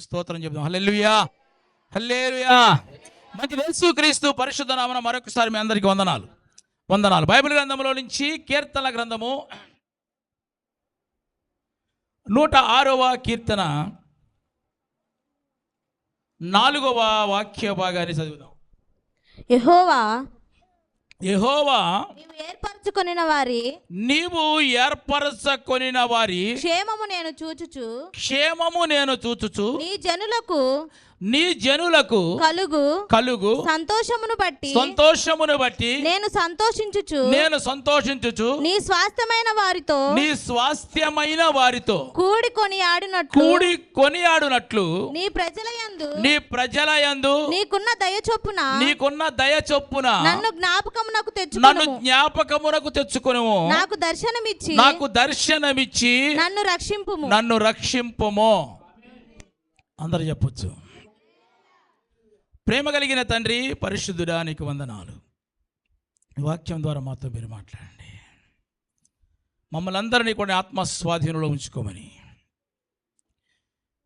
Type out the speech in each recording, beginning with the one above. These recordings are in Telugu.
స్తోత్రం చెప్దాం. హల్లెలూయా, హల్లెలూయా. మంచి యేసుక్రీస్తు పరిశుద్ధ నామమున మరొకసారి మీ అందరికీ వందనాలు. బైబిల్ గ్రంథంలో నుంచి కీర్తనల గ్రంథము 106వ కీర్తన 4వ వాక్య భాగాన్ని చదువుదాం. యెహోవా యెహోవా నీవు ఏర్పరచుకొనిన వారి క్షేమము నేను చూచుచు నీ జనులకు కలుగు సంతోషమును బట్టి నేను సంతోషించుచు నీ స్వాస్థ్యమైన వారితో కూడి కొనియాడునట్లు నీ ప్రజల యందు నీకున్న దయ చొప్పున నన్ను జ్ఞాపకమునకు తెచ్చుకొనుము. నాకు దర్శనమిచ్చి నన్ను రక్షింపుము. అందరూ చెప్పొచ్చు. ప్రేమ కలిగిన తండ్రి పరిశుద్ధుడా, నీకు వందనాలు. వాక్యం ద్వారా మాతో మీరు మాట్లాడండి. మమ్మల్ని అందరినీ కూడా ఆత్మస్వాధీనంలో ఉంచుకోమని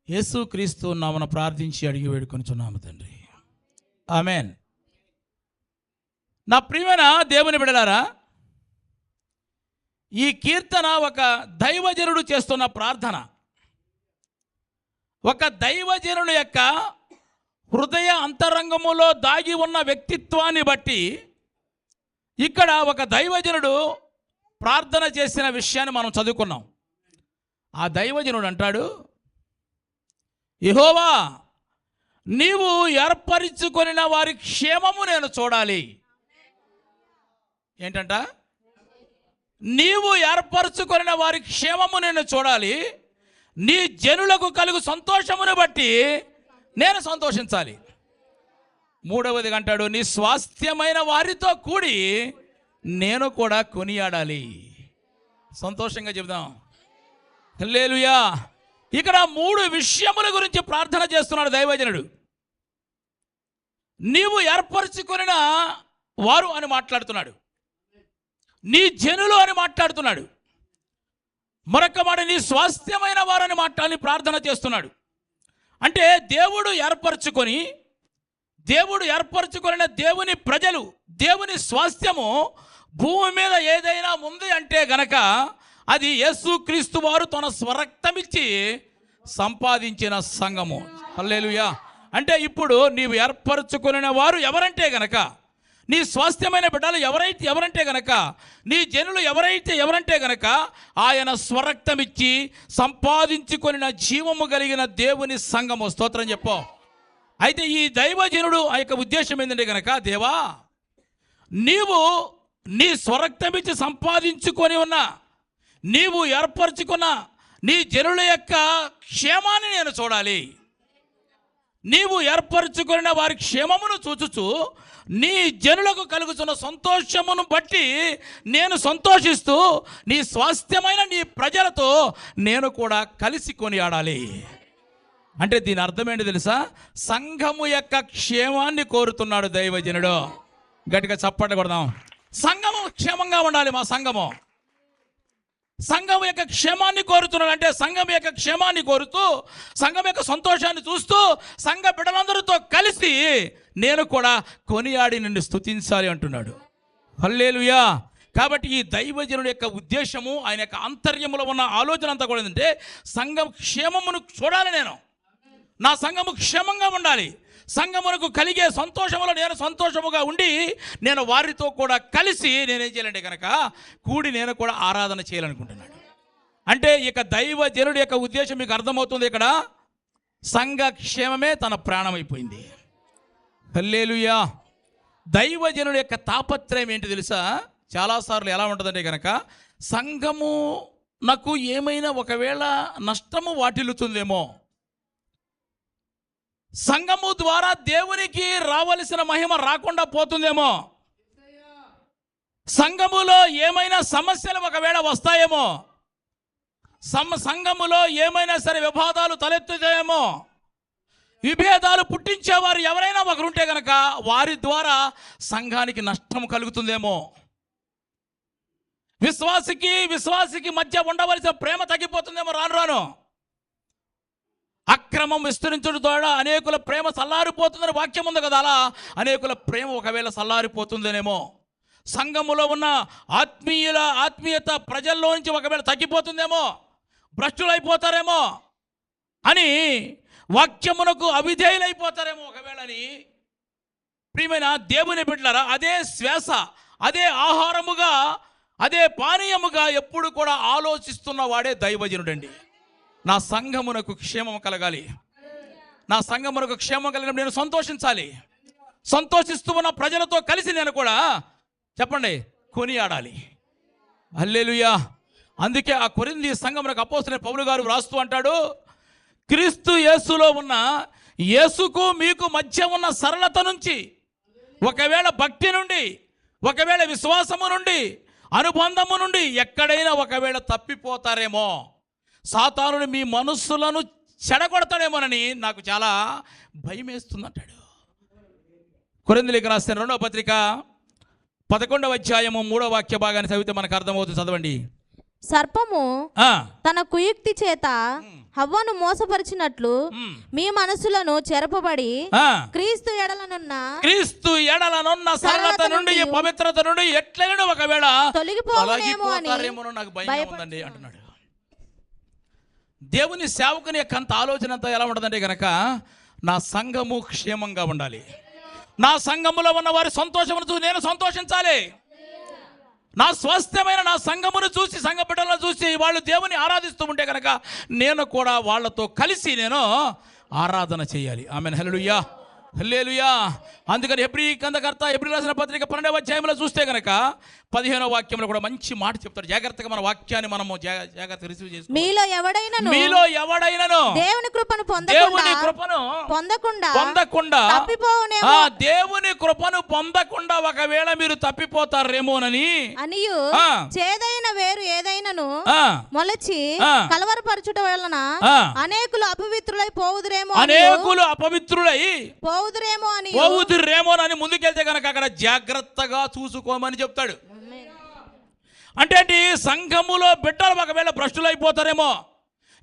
యేసుక్రీస్తు నామమున ప్రార్థించి అడిగి వేడుకొనుచున్నాము తండ్రి, ఆమేన్. నా ప్రియమైన దేవుని బిడ్డలారా, ఈ కీర్తన ఒక దైవజనుడు చేస్తున్న ప్రార్థన. ఒక దైవజనుడు యొక్క హృదయ అంతరంగములో దాగి ఉన్న వ్యక్తిత్వాన్ని బట్టి ఇక్కడ ఒక దైవజనుడు ప్రార్థన చేసిన విషయాన్ని మనం చదువుకున్నాం. ఆ దైవజనుడు అంటాడు, యెహోవా నీవు ఏర్పరచుకొనిన వారి క్షేమము నేను చూడాలి. ఏంటంట? నీవు ఏర్పరచుకొనిన వారి క్షేమము నేను చూడాలి. నీ జనులకు కలుగు సంతోషమును బట్టి నేను సంతోషించాలి. మూడవది అంటాడు, నీ స్వాస్థ్యమైన వారితో కూడి నేను కూడా కొనియాడాలి. సంతోషంగా చెబుదాం, హల్లెలూయా. ఇక్కడ 3 విషయముల గురించి ప్రార్థన చేస్తున్నాడు దైవజనుడు. నీవు ఏర్పరచుకొనిన వారు అని మాట్లాడుతున్నాడు, నీ జనులు అని మాట్లాడుతున్నాడు. మరొక మాట, నీ స్వాస్థ్యమైన వారని మాట్లాడి ప్రార్థన చేస్తున్నాడు. అంటే దేవుడు ఏర్పరచుకొనిన దేవుని ప్రజలు, దేవుని స్వాస్థ్యము భూమి మీద ఏదైనా ఉంది అంటే గనక అది యేసుక్రీస్తు వారు తన స్వరక్తమిచ్చి సంపాదించిన సంఘము. హల్లెలూయా. అంటే ఇప్పుడు నీవు ఏర్పరచుకొనిన వారు ఎవరంటే గనక, నీ స్వాస్థ్యమైన బిడ్డలు ఎవరంటే గనక, నీ జనులు ఎవరంటే గనక ఆయన స్వరక్తమిచ్చి సంపాదించుకొనిన జీవము కలిగిన దేవుని సంఘము. స్తోత్రం చెప్పు. అయితే ఈ దైవజనుడు ఆ యొక్క ఉద్దేశం ఏంటంటే గనక, దేవా నీవు నీ స్వరక్తమిచ్చి సంపాదించుకొని ఉన్న, నీవు ఏర్పరచుకున్న నీ జనుల యొక్క క్షేమాన్ని నేను చూడాలి. నీవు ఏర్పరచుకున్న వారి క్షేమమును చూచుచు నీ జనులకు కలుగుతున్న సంతోషమును బట్టి నేను సంతోషిస్తూ నీ స్వాస్థ్యమైన నీ ప్రజలతో నేను కూడా కలిసి కొనియాడాలి. అంటే దీని అర్థం ఏంటి తెలుసా? సంఘము యొక్క క్షేమాన్ని కోరుతున్నాడు దైవజనుడు. గట్టిగా చప్పట్లు కొడదాం. సంఘము క్షేమంగా ఉండాలి. మా సంఘం యొక్క క్షేమాన్ని కోరుతున్నాడు. అంటే సంఘం యొక్క క్షేమాన్ని కోరుతూ, సంఘం యొక్క సంతోషాన్ని చూస్తూ, సంఘ బిడ్డలందరితో కలిసి నేను కూడా కొనియాడి నిన్ను స్తుతించాలి అంటున్నాడు. హల్లెలూయా. కాబట్టి ఈ దైవజనుడి యొక్క ఉద్దేశము, ఆయన యొక్క ఆంతర్యములో ఉన్న ఆలోచన అంతా కూడా ఏంటంటే, సంఘం క్షేమమును చూడాలి. నా సంఘము క్షేమంగా ఉండాలి. సంఘమునకు కలిగే సంతోషములో నేను సంతోషముగా ఉండి నేను వారితో కూడా కలిసి నేనేం చేయాలంటే కనుక కూడి నేను కూడా ఆరాధన చేయాలనుకుంటున్నాడు. అంటే ఇక దైవజనుడి యొక్క ఉద్దేశం మీకు అర్థమవుతుంది. ఇక్కడ సంఘ క్షేమమే తన ప్రాణమైపోయింది. హల్లెలూయా. దైవజనుడి యొక్క తాపత్రయం ఏంటి తెలుసా? చాలాసార్లు ఎలా ఉంటుందంటే కనుక, సంఘము నాకు ఏమైనా ఒకవేళ నష్టము వాటిల్లుతుందేమో, సంఘము ద్వారా దేవునికి రావలసిన మహిమ రాకుండా పోతుందేమో, సంఘములో ఏమైనా సమస్యలు ఒకవేళ వస్తాయేమో, సంఘములో ఏమైనా సరే వివాదాలు తలెత్తుతాయేమో, విభేదాలు పుట్టించేవారు ఎవరైనా ఒకరుంటే కనుక వారి ద్వారా సంఘానికి నష్టం కలుగుతుందేమో, విశ్వాసికి మధ్య ఉండవలసిన ప్రేమ తగ్గిపోతుందేమో రాను రాను. అక్రమం విస్తరించడం ద్వారా అనేకుల ప్రేమ చల్లారిపోతుందని వాక్యం ఉంది కదా, అలా అనేకుల ప్రేమ ఒకవేళ చల్లారిపోతుందనేమో, సంఘములో ఉన్న ఆత్మీయత ప్రజల్లో నుంచి ఒకవేళ తగ్గిపోతుందేమో, భ్రష్టులైపోతారేమో అని, వాక్యమునకు అవిధేయులైపోతారేమో ఒకవేళ అని, ప్రియమైన దేవుని బిడ్డలారా, అదే శ్వాస, అదే ఆహారముగా, అదే పానీయముగా ఎప్పుడు కూడా ఆలోచిస్తున్న వాడే దైవజనుడండి. నా సంఘమునకు క్షేమం కలగాలి, నా సంఘమునకు క్షేమం కలిగినప్పుడు నేను సంతోషించాలి, సంతోషిస్తూ ఉన్న ప్రజలతో కలిసి నేను కూడా చెప్పండి కొనియాడాలి. హల్లెలూయా. అందుకే ఆ కొరింథీ సంఘమునకు అపోస్తలుడైన పౌలు గారు రాస్తూ అంటాడు, క్రీస్తు యేసులో ఉన్న యేసుకు మీకు మధ్య ఉన్న సరళత నుంచి, ఒకవేళ భక్తి నుండి, ఒకవేళ విశ్వాసము నుండి, అనుబంధము నుండి ఎక్కడైనా ఒకవేళ తప్పిపోతారేమో, సాతానుడు మీ మనస్సులను చెడగొడతాడేమోనని నాకు చాలా భయం వేస్తుంది అంటాడు. కొరింథీయులకు రాసిన 2వ పత్రిక 11వ అధ్యాయము 3వ వాక్య భాగాన్ని చదివితే మనకు అర్థమవుతుంది. చదవండి. సర్పము తన కుయుక్తి చేత హవ్వను మోసపరిచినట్లు మీ మనసులను చెరపబడి క్రీస్తు ఎడలనున్న సరళత నుండి, పవిత్రత నుండి ఎట్లైనా ఒకవేళ తొలగిపోతారేమో నాకు భయం ఉందండి అంటున్నాడు. దేవుని సేవకుని యొక్క అంత ఆలోచన అంతా ఎలా ఉంటుందంటే కనుక, నా సంఘము క్షేమంగా ఉండాలి, నా సంఘములో ఉన్న వారి సంతోషమును చూసి నేను సంతోషించాలి, నా స్వస్థమైన నా సంఘమును చూసి, సంఘ బిడ్డలను చూసి వాళ్ళు దేవుని ఆరాధిస్తూ ఉంటే కనుక నేను కూడా వాళ్ళతో కలిసి నేను ఆరాధన చేయాలి. ఆమేన్. హల్లెలూయా, హల్లెలూయా. అందుకని ఎబ్రీ రాసిన పత్రిక 12వ అధ్యాయంలో చూస్తే కనుక 15వ వాక్యంలో కూడా మంచి మాట చెప్తారు. జాగ్రత్తగా మన వాక్యాన్ని మనము జాగ్రత్తగా రిసీవ్ చేసుకోవాలి. మీలో ఎవడైనను దేవుని కృపను పొందకుండా దేవుని కృపను పొందకుండా ఒకవేళ మీరు తప్పిపోతారేమోనని చేదైన వేరు ఏదైనను మొలచి కలవరపరచుట వలన అనేకులు అపవిత్రులై పోవుదురేమో అని ముందుకెళ్తే కనుక అక్కడ జాగ్రత్తగా చూసుకోమని చెప్తాడు. అంటే సంఘములో బిడ్డలు ఒకవేళ భ్రష్టులైపోతారేమో,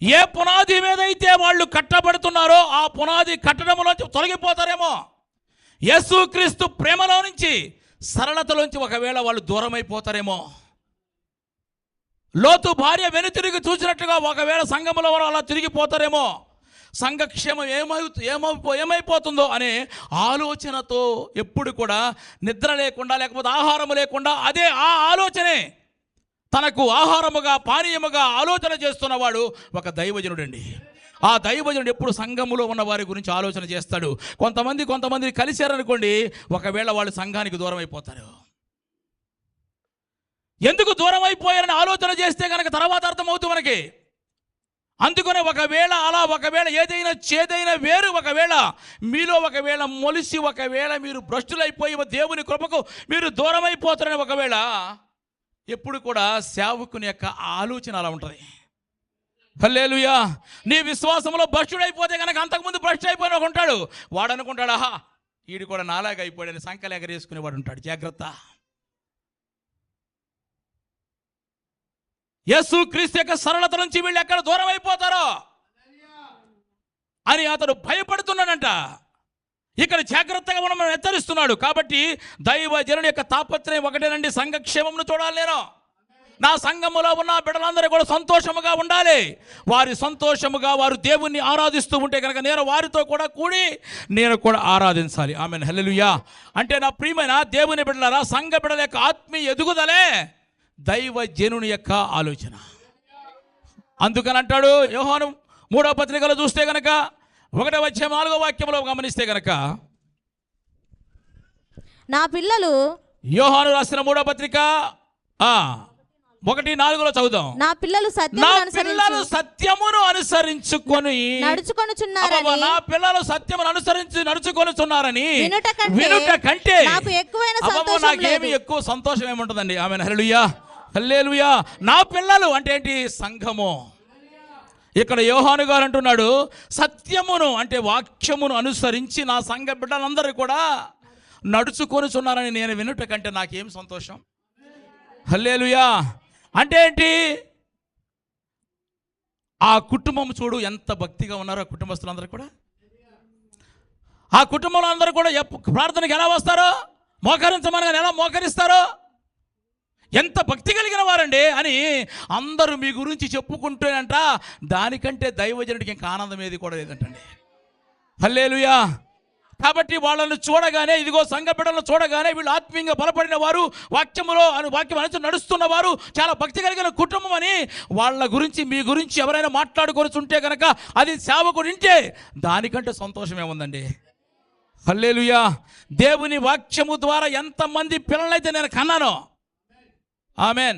ఏ పునాది మీద అయితే వాళ్ళు కట్టబడుతున్నారో ఆ పునాది కట్టడంలోంచి తొలగిపోతారేమో, యేసుక్రీస్తు ప్రేమలో నుంచి, సరళతలోంచి ఒకవేళ వాళ్ళు దూరం అయిపోతారేమో, లోతు భార్య వెనుతిరిగి చూసినట్టుగా ఒకవేళ సంఘములో వాళ్ళు అలా తిరిగిపోతారేమో, సంఘక్షేమం ఏమైపోతుందో అనే ఆలోచనతో ఎప్పుడు కూడా నిద్ర లేకుండా, లేకపోతే ఆహారం లేకుండా, అదే ఆ ఆలోచనే తనకు ఆహారముగా, పానీయముగా ఆలోచన చేస్తున్నవాడు ఒక దైవజనుడండి. ఆ దైవజనుడు ఎప్పుడు సంఘములో ఉన్న వారి గురించి ఆలోచన చేస్తాడు. కొంతమంది కలిశారనుకోండి, ఒకవేళ వాళ్ళు సంఘానికి దూరం అయిపోతారు. ఎందుకు దూరం అయిపోయారని ఆలోచన చేస్తే కనుక తర్వాత అర్థమవుతుంది మనకి. అందుకనే ఒకవేళ ఏదైనా చేదైన వేరు ఒకవేళ మీలో ఒకవేళ మొలిసి, ఒకవేళ మీరు భ్రష్టులైపోయి దేవుని కృపకు మీరు దూరం అయిపోతారని ఒకవేళ ఎప్పుడు కూడా సేవకుని యొక్క ఆలోచన అలా ఉంటుంది. హల్లెలూయా. నీ విశ్వాసంలో భ్రష్టుడైపోతే కనుక అంతకుముందు భ్రష్టు అయిపోయిన ఒక ఉంటాడు, వాడు అనుకుంటాడు, ఆహా వీడు కూడా నాలాగా అయిపోయాడని సంకలు ఎగరేసుకునేవాడు ఉంటాడు. జాగ్రత్త. యేసుక్రీస్తు యొక్క సరళత నుంచి వీళ్ళు ఎక్కడ దూరం అయిపోతారో అని అతడు భయపడుతున్నాడంట. ఇక్కడ జాగ్రత్తగా మనం హెచ్చరిస్తున్నాడు. కాబట్టి దైవజనుని యొక్క తాపత్రయం ఒకటేనండి, సంఘక్షేమమును చూడాలి. నేను నా సంఘములో ఉన్న బిడ్డలందరూ కూడా సంతోషముగా ఉండాలి. వారి సంతోషముగా వారు దేవుణ్ణి ఆరాధిస్తూ ఉంటే కనుక నేను వారితో కూడా కూడి నేను కూడా ఆరాధించాలి. ఆమేన్. హల్లెలూయా. అంటే నా ప్రియమైన దేవుని బిడ్డలారా, సంఘ బిడ్డల యొక్క ఆత్మీయ ఎదుగుదలే దైవజనుని యొక్క ఆలోచన. అందుకని అంటాడు యోహాను 3వ పత్రికలో చూస్తే కనుక 1వ అధ్యాయం 4వ వాక్యంలో గమనిస్తే కనుక, నా పిల్లలు, యోహాను రాసిన 3వ పత్రిక 1:4 చదువుదాం. నా పిల్లలు సత్యమును అనుసరించుకొని నడుచుకొనుచున్నారని, నా పిల్లలు సత్యమును అనుసరించి నడుచుకొనుచున్నారని వినుట కంటే నాకేమి ఎక్కువ సంతోషం ఏముంటుందండి. ఆమేన్. హల్లెలూయా, హల్లెలూయా. నా పిల్లలు అంటే ఏంటి? సంఘము. ఇక్కడ యోహాను గారు అంటున్నాడు, సత్యమును అంటే వాక్యమును అనుసరించి నా సంఘ బిడ్డలందరూ కూడా నడుచుకొనుచున్నారని నేను వినుట కంటే నాకేం సంతోషం. హల్లెలూయా. అంటే ఏంటి? ఆ కుటుంబం చూడు ఎంత భక్తిగా ఉన్నారో ఆ కుటుంబస్తులందరూ కూడా. ఆ కుటుంబంలో అందరూ కూడా ప్రార్థనకి ఎలా వస్తారో, మోకరించమనగా ఎలా మోకరిస్తారో, ఎంత భక్తి కలిగిన వారండి అని అందరూ మీ గురించి చెప్పుకుంటేనంట. దానికంటే దైవజనుడికి ఇంకా ఆనందం ఏది కూడా లేదంటండి. హల్లెలూయా. కాబట్టి వాళ్ళను చూడగానే, ఇదిగో సంఘ బిడ్డలను చూడగానే వీళ్ళు ఆత్మీయంగా బలపడిన వారు, వాక్యం అనుసరించి నడుస్తున్న వారు, చాలా భక్తి కలిగిన కుటుంబం అని వాళ్ళ గురించి మీ గురించి ఎవరైనా మాట్లాడుకొని ఉంటే కనుక అది సేవకుడు వింటే దానికంటే సంతోషం ఏముందండి. హల్లెలూయా. దేవుని వాక్యము ద్వారా ఎంతమంది పిల్లలైతే నేను కన్నానో, ఆమెన్,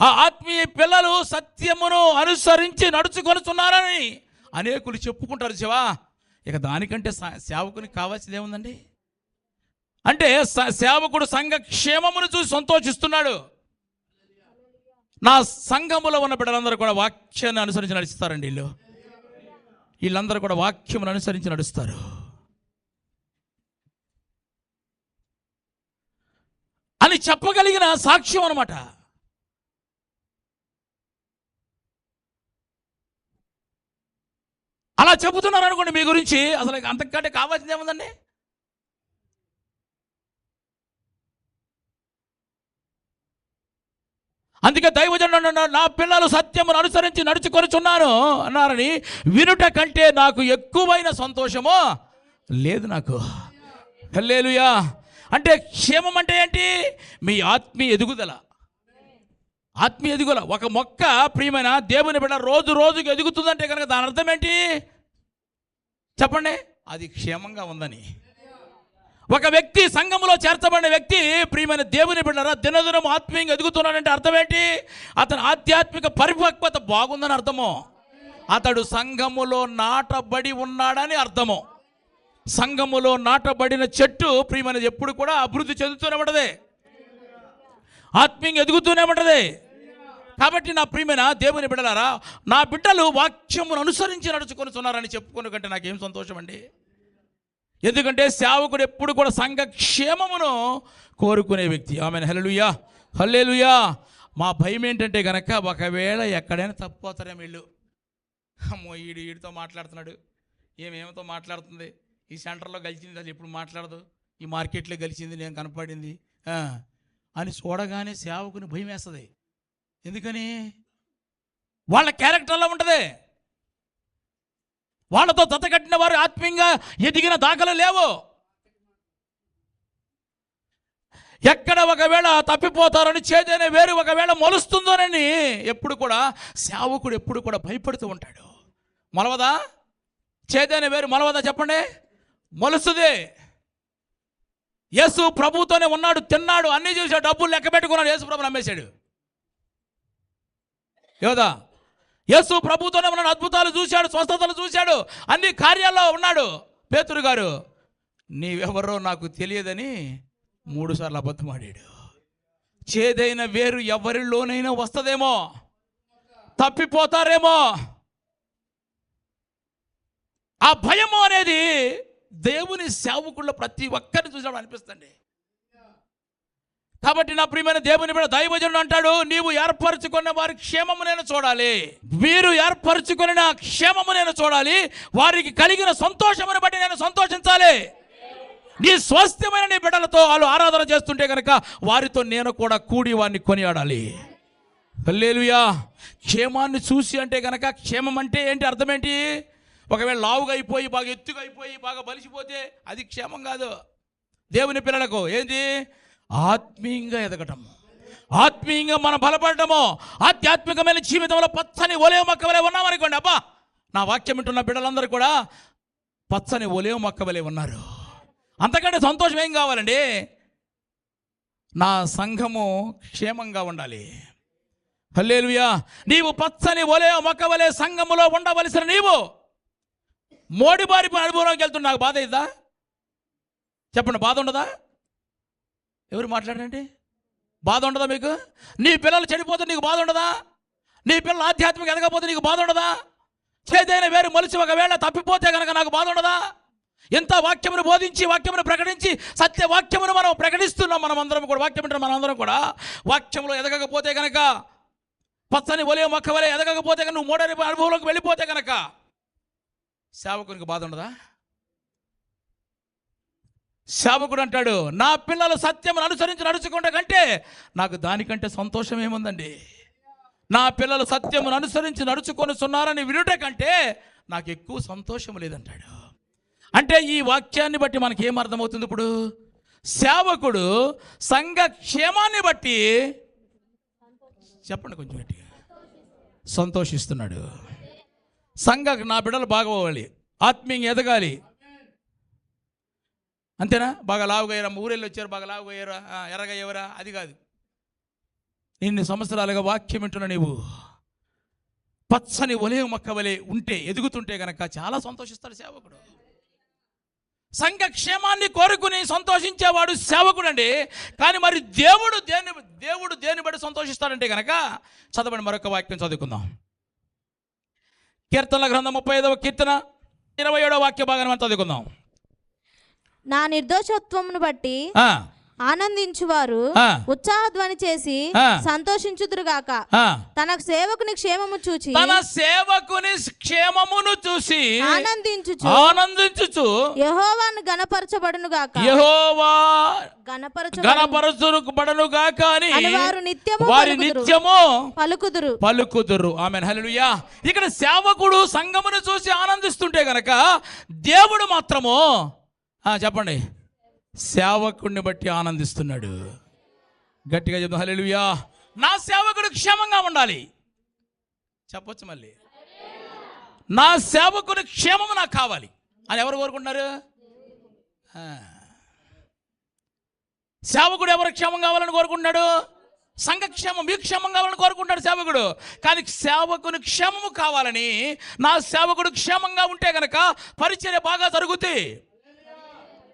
ఆ ఆత్మీయ పిల్లలు సత్యమును అనుసరించి నడుచుకొనుచున్నారని అనేకులు చెప్పుకుంటారు. శివా, ఇక దానికంటే సేవకునికి కావాల్సింది ఏముందండి? అంటే సేవకుడు సంఘ క్షేమమును చూసి సంతోషిస్తున్నాడు. నా సంఘములో ఉన్న బిడ్డలందరూ కూడా వాక్యాన్ని అనుసరించి నడుస్తారండి. వీళ్ళందరూ కూడా వాక్యమును అనుసరించి నడుస్తారు. అని చెప్పగలిగిన సాక్ష్యం అన్నమాట. అలా చెబుతున్నారు అనుకోండి మీ గురించి, అసలు అంతకంటే కావాల్సింది ఏముందండి? అందుకే దైవజనుడు నా పిల్లలు సత్యమును అనుసరించి నడుచుకొనుచున్నాను అన్నారని వినుట కంటే నాకు ఎక్కువైన సంతోషమో లేదు నాకు. హల్లెలూయా. అంటే క్షేమం అంటే ఏంటి? మీ ఆత్మీయ ఎదుగుదల. ఆత్మీయ ఎదుగుదల. ఒక మొక్క ప్రియమైన దేవుని బిడ్డ రోజు రోజుకి ఎదుగుతుందంటే కనుక దాని అర్థం ఏంటి చెప్పండి? అది క్షేమంగా ఉందని. ఒక వ్యక్తి సంఘములో చేర్చబడిన వ్యక్తి ప్రియమైన దేవుని బిడ్డరా దినదినం ఆత్మీయంగా ఎదుగుతున్నాడంటే అర్థం ఏంటి? అతని ఆధ్యాత్మిక పరిపక్వత బాగుందని అర్థము. అతడు సంఘములో నాటబడి ఉన్నాడని అర్థము. సంఘములో నాటబడిన చెట్టు ప్రియమైనది ఎప్పుడు కూడా అభివృద్ధి చెందుతూనే ఉంటది, ఆత్మీయంగా ఎదుగుతూనే ఉంటది. కాబట్టి నా ప్రియమైన దేవుని బిడ్డలారా, నా బిడ్డలు వాక్యమును అనుసరించి నడుచుకొనుచున్నారని చెప్పుకునే కంటే నాకేం సంతోషం అండి. ఎందుకంటే సేవకుడు ఎప్పుడు కూడా సంఘ క్షేమమును కోరుకునే వ్యక్తి. ఆమెన్. హల్లెలూయా. హల్లెలూయా. మా భయం ఏంటంటే కనుక ఒకవేళ ఎక్కడైనా తప్పిపోతారేమో వీళ్ళు, అమ్మో వీడితో మాట్లాడుతున్నాడు, ఏమేమితో మాట్లాడుతుంది, ఈ సెంటర్లో కలిసింది అది ఎప్పుడు మాట్లాడదు, ఈ మార్కెట్లో కలిసింది నేను కనపడింది అని చూడగానే సేవకుని భయం వేస్తుంది. ఎందుకని? వాళ్ళ క్యారెక్టర్లో ఉంటుంది. వాళ్ళతో జతకట్టిన వారు ఆత్మీయంగా ఎదిగిన దాఖలు లేవు. ఎక్కడ ఒకవేళ తప్పిపోతారని చేదైన వేరు ఒకవేళ మొలుస్తుందోనని ఎప్పుడు కూడా సేవకుడు ఎప్పుడు కూడా భయపడుతూ ఉంటాడు. మొలవదా? చేదైన వేరు మొలవదా చెప్పండి? మొలుస్తుంది. యేసు ప్రభుతోనే ఉన్నాడు, తిన్నాడు, అన్నీ చూశాడు, డబ్బులు లెక్క పెట్టుకున్నాడు, యేసు ప్రభుని అమ్మేశాడు. యోదా యేసు ప్రభుతోనే ఉన్నాడు, అద్భుతాలు చూశాడు, స్వస్థతలు చూశాడు, అన్ని కార్యాల్లో ఉన్నాడు. పేతురు గారు నీవెవరో నాకు తెలియదని 3 సార్లు అబద్ధమాడాడు. చేదైన వేరు ఎవరిలోనైనా వస్తుందేమో, తప్పిపోతారేమో. ఆ భయము అనేది దేవుని సేవకుల్లో ప్రతి ఒక్కరిని చూసినప్పుడు అనిపిస్తుంది. కాబట్టి నా ప్రియమైన దేవుని బిడ్డ దైవజనుడు అంటాడు, నీవు ఏర్పరచుకున్న వారి క్షేమము నేను చూడాలి, వీరు ఏర్పరచుకున్న క్షేమము నేను చూడాలి, వారికి కలిగిన సంతోషమును బట్టి నేను సంతోషించాలి. నీ స్వాస్థ్యమైన నీ బిడ్డలతో వాళ్ళు ఆరాధన చేస్తుంటే కనుక వారితో నేను కూడా కూడి వారిని కొనియాడాలి. హల్లెలూయా. క్షేమాన్ని చూసి అంటే కనుక క్షేమం అంటే ఏంటి, అర్థం ఏంటి? ఒకవేళ లావుగా అయిపోయి బాగా ఎత్తుగా అయిపోయి బాగా బలిసిపోతే అది క్షేమం కాదు. దేవుని పిల్లలకు ఏంటి? ఆత్మీయంగా ఎదగటము, ఆత్మీయంగా మనం బలపడటము, ఆధ్యాత్మికమైన జీవితంలో పచ్చని ఒలేవ మొక్క వలె ఉన్నామనుకోండి. అబ్బా, నా వాక్యం వింటున్న బిడ్డలందరూ కూడా పచ్చని ఒలేవ మొక్క వలె ఉన్నారు. అంతకంటే సంతోషం ఏం కావాలండి? నా సంఘము క్షేమంగా ఉండాలి. హల్లెలూయా. నీవు పచ్చని ఒలేవ మొక్క వలె సంఘములో ఉండవలసిన నీవు మోడిబారి అనుభవంలోకి వెళ్తున్నా నాకు బాధ అవుతుందా చెప్పండి? బాధ ఉండదా? ఎవరు మాట్లాడండి? బాధ ఉండదా మీకు? నీ పిల్లలు చెడిపోతే నీకు బాధ ఉండదా? నీ పిల్లలు ఆధ్యాత్మిక ఎదగపోతే నీకు బాధ ఉండదా? చేదైన వేరు మొలిచి ఒకవేళ తప్పిపోతే కనుక నాకు బాధ ఉండదా? ఎంత వాక్యమును బోధించి వాక్యమును ప్రకటించి సత్య వాక్యమును మనం ప్రకటిస్తున్నాం. మనం అందరం కూడా వాక్యం వింటున్నాం. మనం అందరం కూడా వాక్యంలో ఎదగకపోతే కనుక పచ్చని ఒలే మొక్క వలె ఎదగకపోతే కనుక, నువ్వు మూడని అనుభవంలోకి వెళ్ళిపోతే కనుక సేవకునికి బాధ ఉండదా? సేవకుడు అంటాడు, నా పిల్లలు సత్యమును అనుసరించి నడుచుకుంటే కంటే నాకు దానికంటే సంతోషం ఏముందండి. నా పిల్లలు సత్యమును అనుసరించి నడుచుకొనిస్తున్నారని వినుట కంటే నాకు ఎక్కువ సంతోషం లేదంటాడు. అంటే ఈ వాక్యాన్ని బట్టి మనకి ఏం అర్థమవుతుంది? ఇప్పుడు సేవకుడు సంఘ క్షేమాన్ని బట్టి, చెప్పండి కొంచెం గట్టిగా, సంతోషిస్తున్నాడు. నా బిడ్డలు బాగోవాలి, ఆత్మీయంగా ఎదగాలి, అంతేనా? బాగా లావుగా అయ్యారా, ఊరెళ్ళి వచ్చారు, బాగా లావుగా అయ్యారా, ఎర్రగా అయ్యారా, అది కాదు. ఇన్ని సంవత్సరాలుగా వాక్యం వింటున్న నీవు పచ్చని ఒలే మొక్క వలె ఉంటే, ఎదుగుతుంటే కనుక చాలా సంతోషిస్తాడు సేవకుడు. సంఘ క్షేమాన్ని కోరుకుని సంతోషించేవాడు సేవకుడు అండి. కానీ మరి దేవుడు దేన్ని బట్టి సంతోషిస్తాడంటే కనుక, చదవండి మరొక వాక్యం చదువుకుందాం. కీర్తనల గ్రంథం 35వ కీర్తన 27వ వాక్య భాగాన్ని మనం చదువుకుందాం. నా నిర్దోషత్వమును బట్టి ఆనందించువారు ఉత్సాహధ్వని చేసి సంతోషించుదురుగాక. తన సేవకుని క్షేమము చూచి, తన సేవకుని క్షేమమును చూసి ఆనందించుచు యెహోవాను గణపరచబడునుగాక. యెహోవా గణపరచబడునుగాక అని వారి నిత్యము పలుకుదురు. ఆమేన్, హల్లెలూయా. ఇక్కడ సేవకుడు సంఘమును చూసి ఆనందిస్తుంటే గనక, దేవుడు మాత్రము చెప్పండి, సేవకుడిని బట్టి ఆనందిస్తున్నాడు. గట్టిగా చెప్తాం, హల్లెలూయా. నా సేవకుడు క్షేమంగా ఉండాలి చెప్పొచ్చు. మళ్ళీ నా సేవకుని క్షేమము నాకు కావాలి అని ఎవరు కోరుకుంటున్నారు? సేవకుడు ఎవరు క్షేమం కావాలని కోరుకుంటున్నాడు? సంఘ క్షేమం, మీ క్షేమం కావాలని కోరుకుంటాడు సేవకుడు. కానీ సేవకుని క్షేమము కావాలని, నా సేవకుడు క్షేమంగా ఉంటే గనక పరిచర్య బాగా జరుగుతుంది.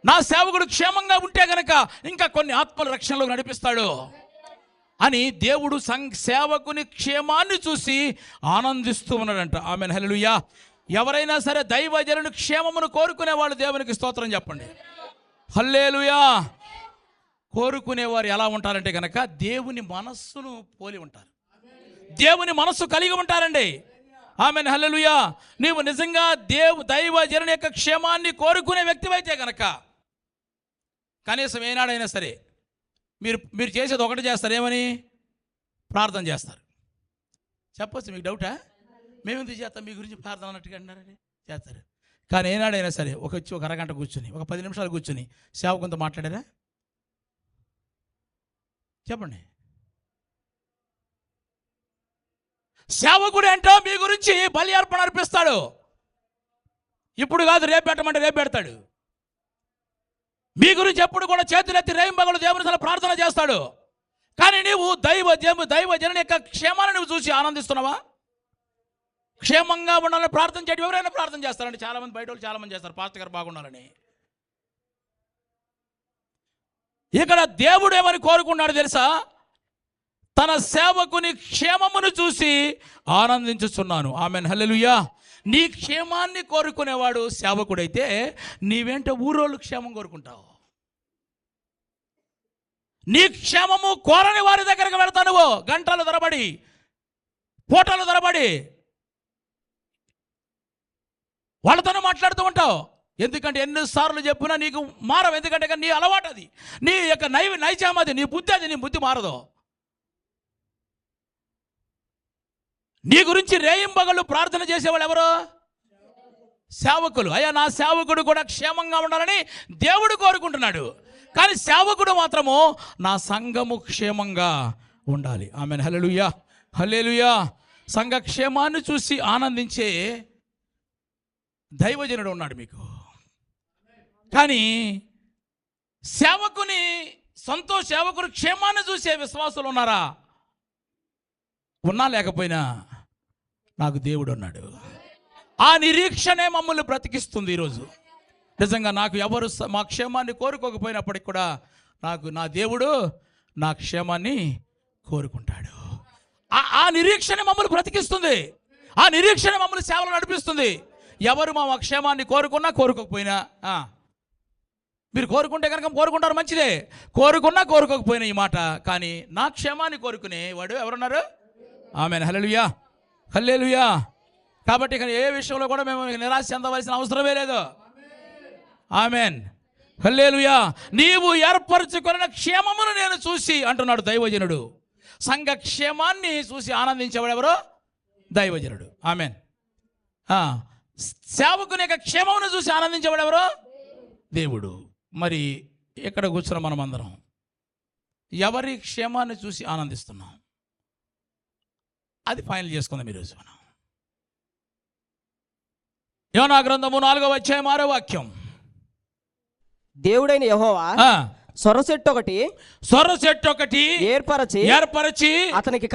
నా సేవకుడు క్షేమంగా ఉంటే గనక ఇంకా కొన్ని ఆత్మల రక్షణలో నడిపిస్తాడు అని దేవుడు సేవకుని క్షేమాన్ని చూసి ఆనందిస్తూ ఉన్నాడంట. ఆమేన్, హల్లెలూయా. ఎవరైనా సరే దైవజనుని క్షేమమును కోరుకునే వాళ్ళు దేవునికి స్తోత్రం చెప్పండి, హల్లెలూయా. కోరుకునేవారు ఎలా ఉంటారంటే కనుక దేవుని మనస్సును పోలి ఉంటారు, దేవుని మనస్సు కలిగి ఉంటారండి. ఆమేన్, హల్లెలూయా. నీవు నిజంగా దైవజనుని యొక్క క్షేమాన్ని కోరుకునే వ్యక్తివైతే కనుక కనీసం ఏనాడైనా సరే మీరు చేసేది ఒకటి చేస్తారు, ఏమని? ప్రార్థన చేస్తారు. చెప్పొచ్చు, మీకు డౌటా? మేమెందుకు చేస్తాం మీ గురించి ప్రార్థన అన్నట్టుగా అంటున్నారని? చేస్తారు. కానీ ఏనాడైనా సరే ఒక అరగంట కూర్చుని, ఒక 10 నిమిషాలు కూర్చుని సేవకునితో మాట్లాడారా? చెప్పండి. సేవకుడు అంటే మీ గురించి బలి అర్పణ అర్పిస్తాడు. ఇప్పుడు కాదు, రేపు పెట్టమంటే రేపు పెడతాడు. మీ గురించి ఎప్పుడు కూడా చేతులెత్తి రేయింబగలు దేవుని ప్రార్థన చేస్తాడు. కానీ నీవు దైవజనుని యొక్క క్షేమాన్ని నువ్వు చూసి ఆనందిస్తున్నావా? క్షేమంగా ఉండాలని ప్రార్థన చేయడం ఎవరైనా ప్రార్థన చేస్తారండి. చాలామంది బయట వాళ్ళు చాలామంది చేస్తారు, పాస్టర్ గారు బాగుండాలని. ఇక్కడ దేవుడు ఏమని కోరుకున్నాడు తెలుసా? తన సేవకుని క్షేమమును చూసి ఆనందించుచున్నాను. ఆమేన్, హల్లెలూయా. నీ క్షేమాన్ని కోరుకునేవాడు సేవకుడైతే నీవేంటో ఊరోళ్ళు క్షేమం కోరుకుంటావు. నీ క్షేమము కోరని వారి దగ్గరకు వెళ్తావు. నువ్వు గంటలు తరబడి, పూటలు తరబడి వాళ్ళతోనే మాట్లాడుతూ ఉంటావు. ఎందుకంటే ఎన్నిసార్లు చెప్పినా నీకు మారవు. ఎందుకంటే నీ అలవాటు అది, నీ యొక్క నైజం అది, నీ బుద్ధి అది, నీ బుద్ధి మారదు. నీ గురించి రేయింబగళ్ళు ప్రార్థన చేసేవాళ్ళు ఎవరు? సేవకులు. అయ్యా, నా సేవకుడు కూడా క్షేమంగా ఉండాలని దేవుడు కోరుకుంటున్నాడు. కానీ సేవకుడు మాత్రము నా సంఘము క్షేమంగా ఉండాలి. ఆమేన్, హల్లెలూయా, హల్లెలూయా. సంఘ క్షేమాన్ని చూసి ఆనందించే దైవజనుడు ఉన్నాడు మీకు. కానీ సేవకుని సేవకుడు క్షేమాన్ని చూసే విశ్వాసులు ఉన్నారా? ఉన్నా లేకపోయినా నాకు దేవుడు ఉన్నాడు. ఆ నిరీక్షణే మమ్మల్ని బ్రతికిస్తుంది ఈరోజు. నిజంగా నాకు ఎవరు మా క్షేమాన్ని కోరుకోకపోయినప్పటికి కూడా నా దేవుడు నా క్షేమాన్ని కోరుకుంటాడు. ఆ నిరీక్షణ మమ్మల్ని బ్రతికిస్తుంది. ఆ నిరీక్షణ మమ్మల్ని సేవలు నడిపిస్తుంది. ఎవరు మా క్షేమాన్ని కోరుకున్నా కోరుకోకపోయినా, మీరు కోరుకుంటే కనుక కోరుకుంటారు, మంచిదే. కోరుకున్నా కోరుకోకపోయినా ఈ మాట. కానీ నా క్షేమాన్ని కోరుకునే వాడు ఎవరున్నారు? ఆమెన్. హల్లెలూయా, హల్లెలూయా. కాబట్టి ఇక్కడ ఏ విషయంలో కూడా మేము నిరాశ చెందవలసిన అవసరమే లేదు. ఆమెన్, హల్లెలూయా. నీవు ఏర్పరచుకున్న క్షేమమును నేను చూసి అంటున్నాడు దైవజనుడు. సంఘ క్షేమాన్ని చూసి ఆనందించేవాడు ఎవరు? దైవజనుడు. ఆమెన్. సేవకుని యొక్క క్షేమమును చూసి ఆనందించేవాడు ఎవరు? దేవుడు. మరి ఇక్కడ కూర్చున్న మనం అందరం ఎవరి క్షేమాన్ని చూసి ఆనందిస్తున్నాం? అది ఫైనల్ చేసుకుందాం ఈరోజు మనం. యోనా గ్రంథము 4వ అధ్యాయం 6వ వాక్యం. దేవుడైన యెహోవా సొర చెట్టు ఒకటి ఏర్పరచి అతనికి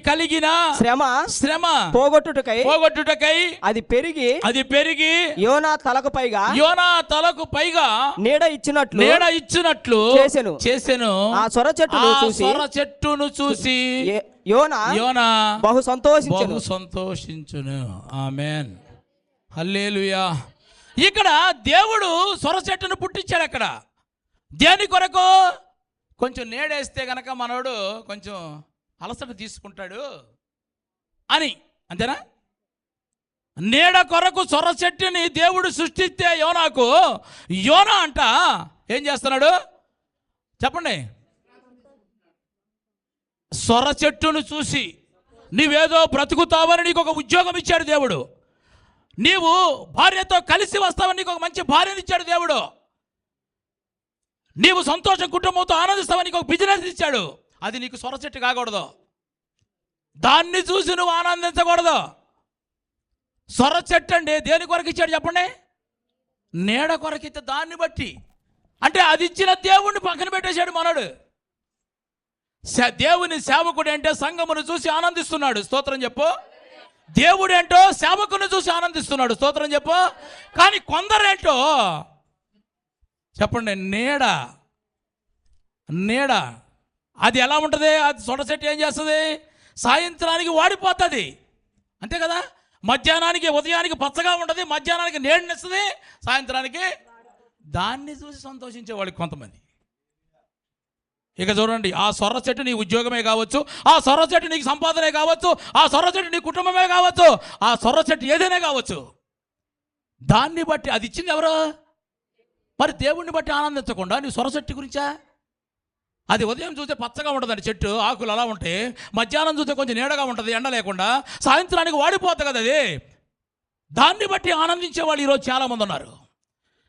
కలిగిన శ్రమ పోగొట్టుటకై అది పెరిగి యోనా తలకు పైగా నీడ ఇచ్చినట్లు చేసెను. ఆ సొర చెట్టును చూసి యోనా బహు సంతోషించును. ఆమేన్, హల్లెలూయా. ఇక్కడ దేవుడు సొర చెట్టును పుట్టించాడు. అక్కడ దేని కొరకు? కొంచెం నీడేస్తే గనక మనోడు కొంచెం అలసట తీసుకుంటాడు అని, అంతేనా? నీడ కొరకు సొర చెట్టుని దేవుడు సృష్టిస్తే యోనా అంట ఏం చేస్తున్నాడు చెప్పండి? సొర చెట్టును చూసి నీవేదో బ్రతుకుతావని నీకు ఒక ఉద్యోగం ఇచ్చాడు దేవుడు. నీవు భార్యతో కలిసి వస్తావని నీకు ఒక మంచి భార్యను ఇచ్చాడు దేవుడు. నీవు సంతోషం కుటుంబంతో ఆనందిస్తావని నీకు ఒక బిజినెస్ ఇచ్చాడు. అది నీకు సొర చెట్టు కాకూడదు. దాన్ని చూసి నువ్వు ఆనందించకూడదు. సొర చెట్టు అండి దేని కొరకు ఇచ్చాడు చెప్పండి? నీడ కొరకు ఇస్తే దాన్ని బట్టి, అంటే అది ఇచ్చిన దేవుణ్ణి పక్కన పెట్టేశాడు మనోడు. దేవుని సేవకుడు అంటే సంఘమును చూసి ఆనందిస్తున్నాడు. స్తోత్రం చెప్పు. దేవుడు ఏంటో సేవకుని చూసి ఆనందిస్తున్నాడు. స్తోత్రం చెప్పు. కానీ కొందరేంటో చెప్పండి, నీడ అది ఎలా ఉంటుంది? అది సొర చెట్టు ఏం చేస్తుంది? సాయంత్రానికి వాడిపోతుంది, అంతే కదా? ఉదయానికి పచ్చగా ఉంటుంది, మధ్యాహ్నానికి నీడనిస్తుంది, సాయంత్రానికి దాన్ని చూసి సంతోషించేవాడికి కొంతమంది. ఇక చూడండి, ఆ సొర చెట్టు నీ ఉద్యోగమే కావచ్చు, ఆ సొర చెట్టు నీకు సంపాదనే కావచ్చు, ఆ సొర చెట్టు నీ కుటుంబమే కావచ్చు, ఆ సొర చెట్టు ఏదైనా కావచ్చు. దాన్ని బట్టి అది ఇచ్చింది ఎవరు? మరి దేవుణ్ణి బట్టి ఆనందించకుండా నీ సొర చెట్టు గురించా? అది ఉదయం చూస్తే పచ్చగా ఉంటుందండి చెట్టు, ఆకులు అలా ఉంటాయి. మధ్యాహ్నం చూస్తే కొంచెం నీడగా ఉంటుంది, ఎండ లేకుండా. సాయంత్రానికి వాడిపోతుంది కదా అది. దాన్ని బట్టి ఆనందించే వాళ్ళు ఈరోజు చాలామంది ఉన్నారు.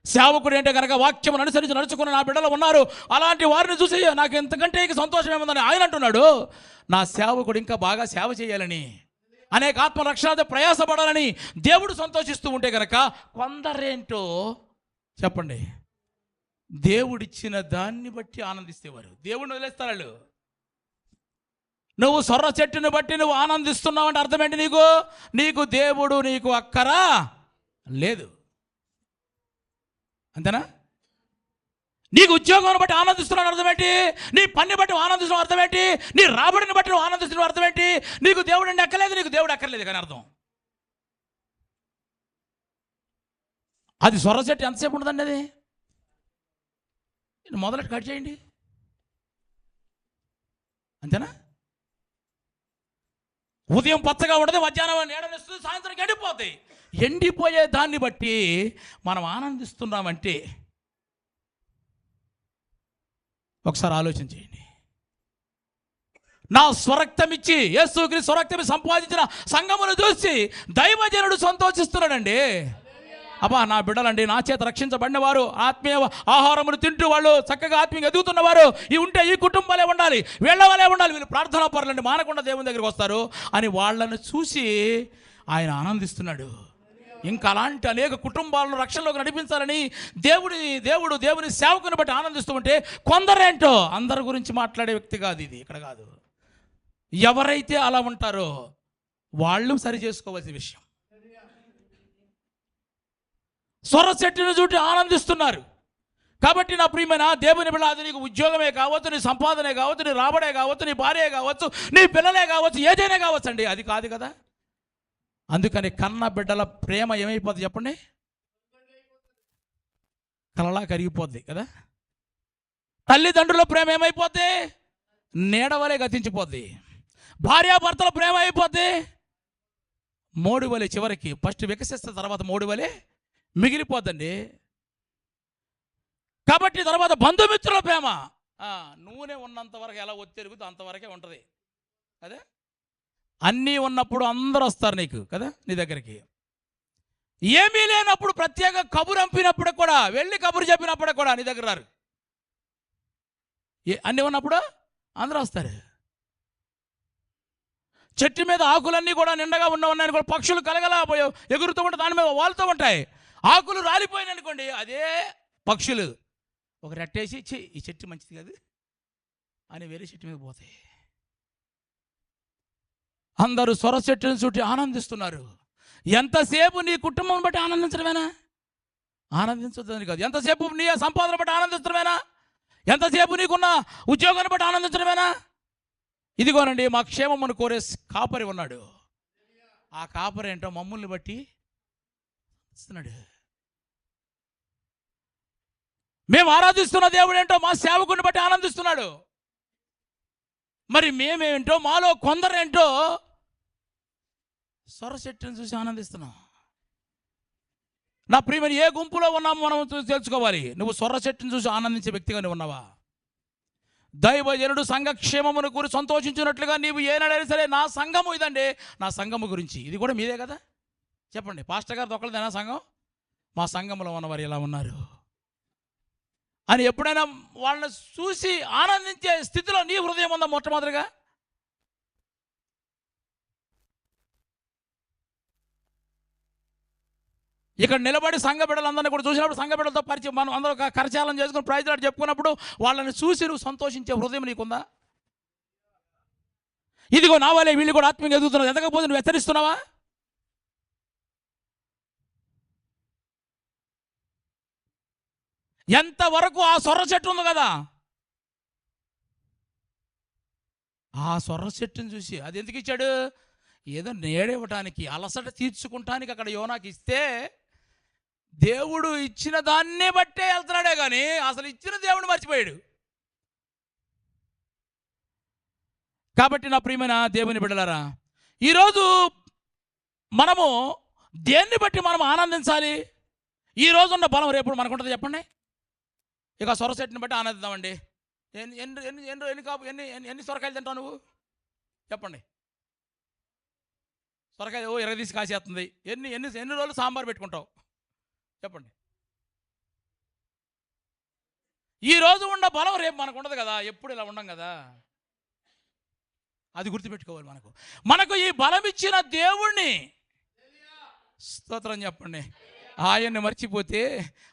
సేవకుడు ఏంటంటే కనుక వాక్యం అనుసరించి నడుచుకున్న నా బిడ్డలు ఉన్నారు. అలాంటి వారిని చూసి నాకు ఎంతకంటే ఇక సంతోషం ఏముందని ఆయన అంటున్నాడు. నా సేవకుడు ఇంకా బాగా సేవ చేయాలని, అనేక ఆత్మరక్షణ ప్రయాసపడాలని దేవుడు సంతోషిస్తూ ఉంటే కనుక కొందరేంటో చెప్పండి, దేవుడిచ్చిన దాన్ని బట్టి ఆనందిస్తేవారు. దేవుడిని వదిలేస్తారు. నువ్వు సొర్ర చెట్టుని బట్టి నువ్వు ఆనందిస్తున్నావు అంటే అర్థం ఏంటి? నీకు దేవుడు నీకు అక్కరా లేదు, అంతేనా? నీకు ఉద్యోగం బట్టి ఆనందిస్తున్నావు అర్థం ఏంటి? నీ పని బట్టి ఆనందిస్తున్నావు అర్థం ఏంటి? నీ రాబడిని బట్టి నువ్వు ఆనందిస్తున్నావు అర్థం ఏంటి? నీకు దేవుడు అంటే అక్కర్లేదు, నీకు దేవుడు అక్కర్లేదు కానీ అర్థం. అది సొర్ర చెట్టు ఎంతసేపు ఉంటుందండి? అది మొదలెట్ కట్ చేయండి, అంతేనా? ఉదయం పచ్చగా ఉంటుంది, మధ్యాహ్నం నీడనిస్తుంది, సాయంత్రం ఎండిపోతాయి. ఎండిపోయే దాన్ని బట్టి మనం ఆనందిస్తున్నామంటే ఒకసారి ఆలోచన చేయండి. నా స్వరక్తం ఇచ్చి యేసుక్రీస్తు స్వరక్తం సంపాదించిన సంఘమును చూసి దైవజనుడు సంతోషిస్తున్నాడండి. అబ్బా, నా బిడ్డలండి, నా చేత రక్షించబడిన వారు, ఆత్మీయ ఆహారమును తింటూ వాళ్ళు చక్కగా ఆత్మీయంగా ఎదుగుతున్నవారు, ఇవి ఉంటే ఈ కుటుంబాలే ఉండాలి, వీళ్ళ వాళ్ళే ఉండాలి, వీళ్ళు ప్రార్థనా పరులండి, మానకుండా దేవుని దగ్గరికి వస్తారు అని వాళ్ళను చూసి ఆయన ఆనందిస్తున్నాడు. ఇంకా అలాంటి అనేక కుటుంబాలను రక్షణలోకి నడిపించాలని దేవుని సేవకుని బట్టి ఆనందిస్తూ ఉంటే కొందరేంటో, అందరి గురించి మాట్లాడే వ్యక్తి కాదు ఇది, ఇక్కడ కాదు. ఎవరైతే అలా ఉంటారో వాళ్ళు సరి చేసుకోవాల్సిన విషయం. సొర చెట్టును చూసి ఆనందిస్తున్నారు కాబట్టి నా ప్రియమైన దేవుని బిడ్డ, అది నీకు ఉద్యోగమే కావచ్చు, నీ సంపాదనే కావచ్చు, నీ రాబడే కావచ్చు, నీ భార్య కావచ్చు, నీ పిల్లలే కావచ్చు, ఏదైనా కావచ్చు అండి, అది కాదు కదా. అందుకని కన్న బిడ్డల ప్రేమ ఏమైపోద్ది చెప్పండి? కలలా కరిగిపోద్ది కదా. తల్లిదండ్రుల ప్రేమ ఏమైపోద్ది? నీడవలే గతించిపోద్ది. భార్యాభర్తల ప్రేమ అయిపోద్ది మోడి వలె, చివరికి ఫస్ట్ వికసిస్తే తర్వాత మోడి వలె మిగిలిపోద్దండి. కాబట్టి తర్వాత బంధుమిత్రుల ప్రేమ, నూనె ఉన్నంత వరకు ఎలా ఒత్తిరుగుతుందో అంతవరకే ఉంటుంది. అదే అన్నీ ఉన్నప్పుడు అందరూ వస్తారు నీకు కదా నీ దగ్గరికి. ఏమీ లేనప్పుడు ప్రత్యేక కబురు అంపినప్పుడు కూడా, వెళ్ళి కబురు చెప్పినప్పుడు కూడా నీ దగ్గర రారు. అన్నీ ఉన్నప్పుడు అందరూ వస్తారు. చెట్టు మీద ఆకులన్నీ కూడా నిండగా ఉన్నాయని కూడా పక్షులు కలగలా ఎగురుతూ ఉంటాయి, దాని మీద వాళ్తూ ఉంటాయి. ఆకులు రాలిపోయినాయి అనుకోండి, అదే పక్షులు ఒక రెట్టేసి ఈ చెట్టు మంచిది కాదు అని వేరే చెట్టు మీద పోతాయి. అందరూ సొర చెట్టుని చుట్టి ఆనందిస్తున్నారు. ఎంతసేపు నీ కుటుంబం బట్టి ఆనందించడమేనా? ఆనందించదని కాదు. ఎంతసేపు నీ సంపాదన బట్టి ఆనందించడమేనా? ఎంతసేపు నీకున్న ఉద్యోగాన్ని బట్టి ఆనందించడమేనా? ఇదిగోనండి, మా క్షేమమును కోరే కాపరి ఉన్నాడు. ఆ కాపరి ఏంటో మమ్మల్ని బట్టి ఇస్తున్నాడు. మేము ఆరాధిస్తున్న దేవుడు ఏంటో మా సేవకుని బట్టి ఆనందిస్తున్నాడు. మరి మేమేంటో, మాలో కొందరేంటో సొర చెట్టును చూసి ఆనందిస్తున్నాం. నా ప్రియమైన, ఏ గుంపులో ఉన్నామో మనం తెలుసుకోవాలి. నువ్వు సొర చెట్టును చూసి ఆనందించే వ్యక్తిగా నువ్వు ఉన్నావా? దైవజనుడు సంఘక్షేమమును గురించి సంతోషించినట్లుగా నీవు ఏనాడైనా సరే, నా సంఘము ఇదండి, నా సంఘము గురించి, ఇది కూడా మీదే కదా, చెప్పండి. పాస్టర్ గారిది ఒకళ్ళదేనా సంఘం? మా సంఘంలో ఉన్నవారు ఇలా ఉన్నారు అని ఎప్పుడైనా వాళ్ళని చూసి ఆనందించే స్థితిలో నీ హృదయం ఉందా? మొట్టమొదటిగా ఇక్కడ నిలబడి సంఘ బిడ్డలందరినీ కూడా చూసినప్పుడు, సంఘ బిడ్డలతో పరిచయం మనం అందరూ కరచాలం చేసుకుని ప్రైజ్లాడు చెప్పుకున్నప్పుడు వాళ్ళని చూసి నువ్వు సంతోషించే హృదయం నీకుందా? ఇదిగో నా వాళ్ళే వీళ్ళు కూడా ఆత్మీయంగా ఎదుగుతున్నారు, ఎదగకపోతే నువ్వు హెచ్చరిస్తున్నావా? ఎంతవరకు ఆ సొర్ర చెట్టు ఉంది కదా, ఆ సొర్ర చెట్టుని చూసి, అది ఎందుకు ఇచ్చాడు? ఏదో నేడివ్వటానికి, అలసట తీర్చుకుంటానికి అక్కడ యోనాకి ఇస్తే, దేవుడు ఇచ్చిన దాన్నే బట్టే వెళ్తున్నాడే కానీ అసలు ఇచ్చిన దేవుడు మర్చిపోయాడు. కాబట్టి నా ప్రియమైన దేవుని బిడ్డలారా, ఈరోజు మనము దేన్ని బట్టి మనం ఆనందించాలి? ఈరోజు ఉన్న బలం రేపు మనకు ఉంటుంది చెప్పండి. ఇక సొర చెట్టుని బట్టి ఆనందిద్దామండి. ఎన్ని సొరకాయలు తింటావు నువ్వు చెప్పండి? సొరకాయ 20 తీసి కాసేస్తుంది. ఎన్ని రోజులు సాంబార్ పెట్టుకుంటావు చెప్పండి? ఈరోజు ఉన్న బలం రేపు మనకు ఉండదు కదా, ఎప్పుడు ఇలా ఉండం కదా, అది గుర్తుపెట్టుకోవాలి. మనకు ఈ బలం ఇచ్చిన దేవుణ్ణి స్తోత్రం చెప్పండి. ఆయన్ని మర్చిపోతే,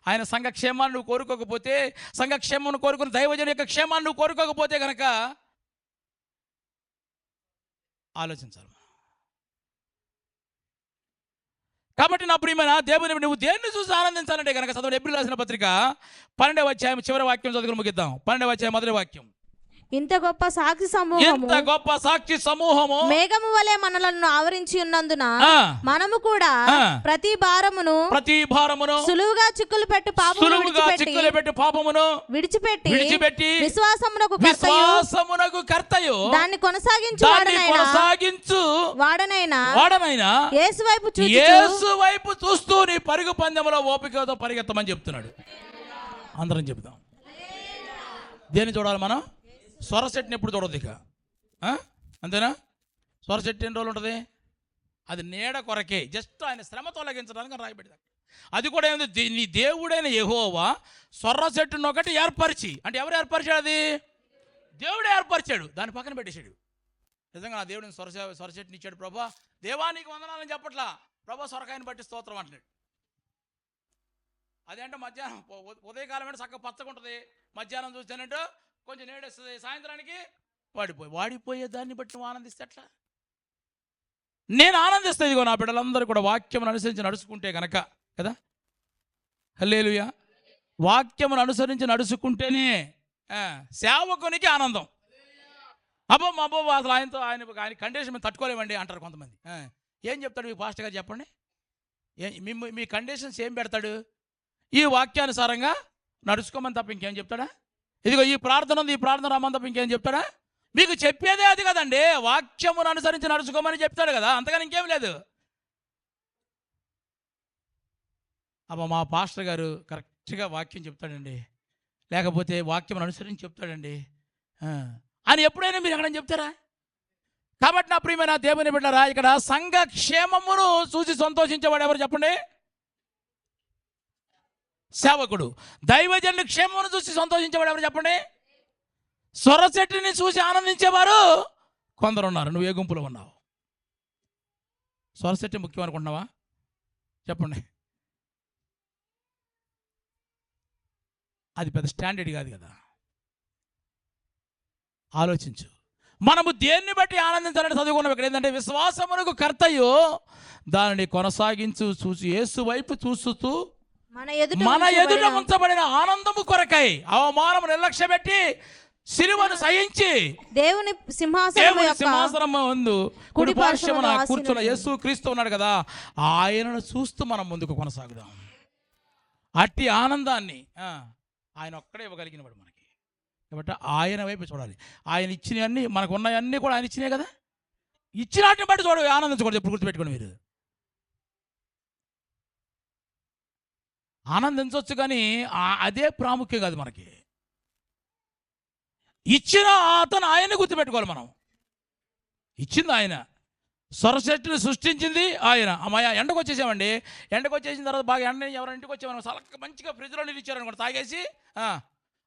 ఆయన సంఘక్షేమాన్ని నువ్వు కోరుకోకపోతే, సంఘక్షేమాన్ని కోరుకుని దైవజన యొక్క క్షేమాన్ని నువ్వు కోరుకోకపోతే కనుక ఆలోచించాలి. కాబట్టి నా ప్రియమైన దేవుని, నువ్వు దేన్ని చూసి ఆనందించాలంటే కనుక చదవండి. ఎబ్రిల్ రాసిన పత్రిక 12వ అధ్యాయం చివరి వాక్యం చదువుకుని ముగిద్దాం. 12వ అధ్యాయం మొదటి వాక్యం. ఇంత గొప్ప సాక్షి సమూహము మేఘము వలె మనలను ఆవరించి ఉన్నందున మనము కూడా ప్రతి భారమును సులువుగా చిక్కులు పెట్టి పాపమును విడిచిపెట్టి విశ్వాసమునకు కర్తయు దాన్ని కొనసాగించు వాడనైనా యేసు వైపు చూస్తూ నీ పరుగు పందెంలో ఓపికతో పరిగెత్తమని చెప్తున్నాడు. అందరం చెప్తాం. దేన్ని చూడాలి మనం? సొర చెట్టుని ఎప్పుడు చూడదు ఇక, అంతేనా? సొర చెట్టు ఎన్ని రోజులు ఉంటుంది? అది నీడ కొరకే, జస్ట్ ఆయన శ్రమ తొలగించడానికి రాయబెడతాడు. అది కూడా ఏమిటి? నీ దేవుడైన యెహోవా సొర్ర చెట్టును ఒకటి ఏర్పరిచి, అంటే ఎవరు ఏర్పరిచాడు? అది దేవుడే ఏర్పరిచాడు, దాని పక్కన పెట్టేశాడు. నిజంగా నా దేవుడిని సొర చెట్టుని ఇచ్చాడు ప్రభా, దేవా నీకు వందనాలని చెప్పట్లా, ప్రభా సొరకాయని బట్టి స్తోత్రం అంటున్నాడు. అదేంటే మధ్యాహ్నం ఉదయకాలం అంటే చక్కగా పచ్చగుంటుంది, మధ్యాహ్నం చూస్తేనంటే కొంచెం నేడేస్తుంది, సాయంత్రానికి వాడిపోయే దాన్ని బట్టి నువ్వు ఆనందిస్తే ఎట్లా? నేను ఆనందిస్తే ఇదిగో నా బిడ్డలందరూ కూడా వాక్యమును అనుసరించి నడుచుకుంటే కనుక కదా, హల్లెలూయా, వాక్యమును అనుసరించి నడుచుకుంటేనే సేవకునికి ఆనందం. అబ్బో అసలు ఆయన కండిషన్ మేము తట్టుకోలేమండి అంటారు కొంతమంది. ఏం చెప్తాడు మీ పాస్టర్ గారు చెప్పండి? మీ కండిషన్స్ ఏం పెడతాడు? ఈ వాక్యానుసారంగా నడుచుకోమని తప్ప ఇంకేం చెప్తాడా? ఇదిగో ఈ ప్రార్థన ఉంది, ఈ ప్రార్థన రమ్మని తప్ప ఇంకేం చెప్తాడా? మీకు చెప్పేదే అది కదండి, వాక్యమును అనుసరించి నడుచుకోమని చెప్తాడు కదా, అంతగాని ఇంకేం లేదు. అబ్బా మా పాస్టర్ గారు కరెక్ట్గా వాక్యం చెప్తాడండి, లేకపోతే వాక్యం అనుసరించి చెప్తాడండి అని ఎప్పుడైనా మీరు ఎక్కడైనా చెప్తారా? కాబట్టి నా ప్రియమైన దేవుని బిడ్డలారా, ఇక్కడ సంఘ క్షేమమును చూసి సంతోషించేవాడు ఎవరు చెప్పండి? సేవకుడు. దైవజనుల క్షేమమును చూసి సంతోషించేవాడు ఎవరు చెప్పండి? సొరచెట్టుని చూసి ఆనందించేవారు కొందరు ఉన్నారు. నువ్వు ఏ గుంపులో ఉన్నావు? సొరచెట్టు ముఖ్యం అనుకుంటున్నావా? చెప్పండి. అది పెద్ద స్టాండర్డ్ కాదు కదా. ఆలోచించు. మనము దేన్ని బట్టి ఆనందించాలని చదువుకున్నాం ఇక్కడ ఏంటంటే, విశ్వాసమునకు కర్తయు దానిని కొనసాగించు చూసి యేసు వైపు చూస్తూ మన ఎదుట ఉంచబడిన ఆనందము కొరకై అవమానము నిర్లక్ష్య పెట్టి సిలువను సహించి దేవుని సింహాసనం ముందు కుడి పార్శ్వమున కూర్చున్న యేసు క్రీస్తు ఉన్నాడు కదా, ఆయనను చూస్తూ మనం ముందుకు కొనసాగుదాం. అట్టి ఆనందాన్ని ఆయన ఒక్కడే ఇవ్వగలిగిన వాడు మనకి. కాబట్టి ఆయన వైపు చూడాలి. ఆయన ఇచ్చినవన్నీ, మనకు ఉన్నవన్నీ కూడా ఆయన ఇచ్చినాయి కదా, ఇచ్చిన వాటిని బట్టి చూడ ఆనందించకూడదు. ఎప్పుడు గుర్తుపెట్టుకోండి, మీరు ఆనందించవచ్చు కానీ అదే ప్రాముఖ్యం కాదు మనకి. ఇచ్చిన అతను ఆయన్ని గుర్తుపెట్టుకోవాలి. మనం ఇచ్చింది ఆయన, సొరచెట్టును సృష్టించింది ఆయన. అమ్మాయ ఎండకు వచ్చేసామండి, ఎండకు వచ్చేసిన తర్వాత బాగా ఎండ ఎవరైనా ఇంటికి వచ్చామని చల్లగా మంచిగా ఫ్రిడ్జ్లో నీళ్ళు ఇచ్చారనుకోండి, తాగేసి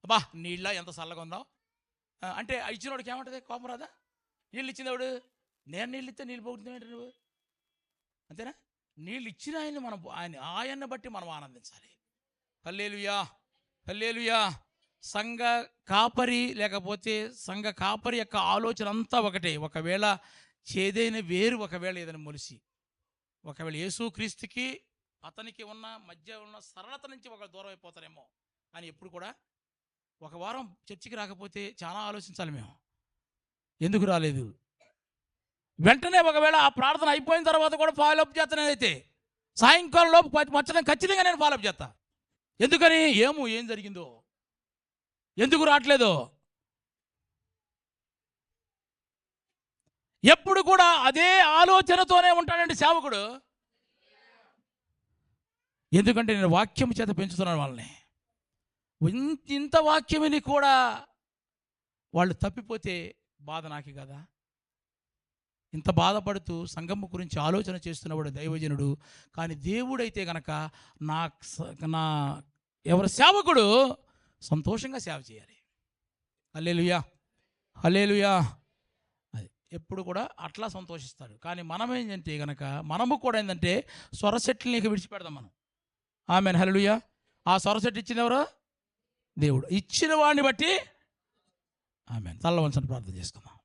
అబ్బా నీళ్ళ ఎంత చల్లగా ఉందో అంటే ఇచ్చినోడికి ఏమంటుంది? కోపం రాదా? నీళ్ళు ఇచ్చిందవాడు, నేను నీళ్ళు ఇస్తే నీళ్ళు పోగుతుందేంటి నువ్వు? అంతేనా? నీళ్ళు ఇచ్చిన ఆయన్ని మనం ఆయన్ని బట్టి మనం ఆనందించాలి. హల్లెలూయా, హల్లెలూయా. సంఘ కాపరి లేకపోతే సంఘ కాపరి యొక్క ఆలోచన అంతా ఒకటే. ఒకవేళ చేదైన వేరు ఒకవేళ ఏదైనా మొలిసి, ఒకవేళ యేసుక్రీస్తుకి అతనికి ఉన్న మధ్య ఉన్న సరళత నుంచి ఒక దూరం అయిపోతారేమో అని ఎప్పుడు కూడా ఒక వారం చర్చికి రాకపోతే చాలా ఆలోచించాలి. మేము ఎందుకు రాలేదు? వెంటనే ఒకవేళ ఆ ప్రార్థన అయిపోయిన తర్వాత కూడా ఫాలోఅప్ చేస్తానైతే సాయంకాలం లోపు మచ్చడం ఖచ్చితంగా నేను ఫాలోఅప్ చేస్తా. ఎందుకని? ఏం జరిగిందో, ఎందుకు రావట్లేదో. ఎప్పుడు కూడా అదే ఆలోచనతోనే ఉంటాడండి సేవకుడు. ఎందుకంటే నేను వాక్యం చేత పెంచుతున్నాను వాళ్ళని. ఇంత వాక్యమని కూడా వాళ్ళు తప్పిపోతే బాధ నాకే కదా. ఇంత బాధపడుతూ సంఘము గురించి ఆలోచన చేస్తున్నవాడు దైవజనుడు. కానీ దేవుడైతే గనక నా ఎవరి సేవకుడు సంతోషంగా సేవ చేయాలి. హల్లెలూయా, హల్లెలూయా. అది ఎప్పుడు కూడా అట్లా సంతోషిస్తాడు. కానీ మనం ఏంటంటే గనక మనము కూడా ఏంటంటే సొరచెట్లని విడిచిపెడదాం మనం. ఆమేన్, హల్లెలూయా. ఆ సొరచెట్టు ఇచ్చింది ఎవరు? దేవుడు. ఇచ్చిన వాడిని బట్టి ఆమేన్. తల్ల వంచని ప్రార్థన చేసుకుందాం.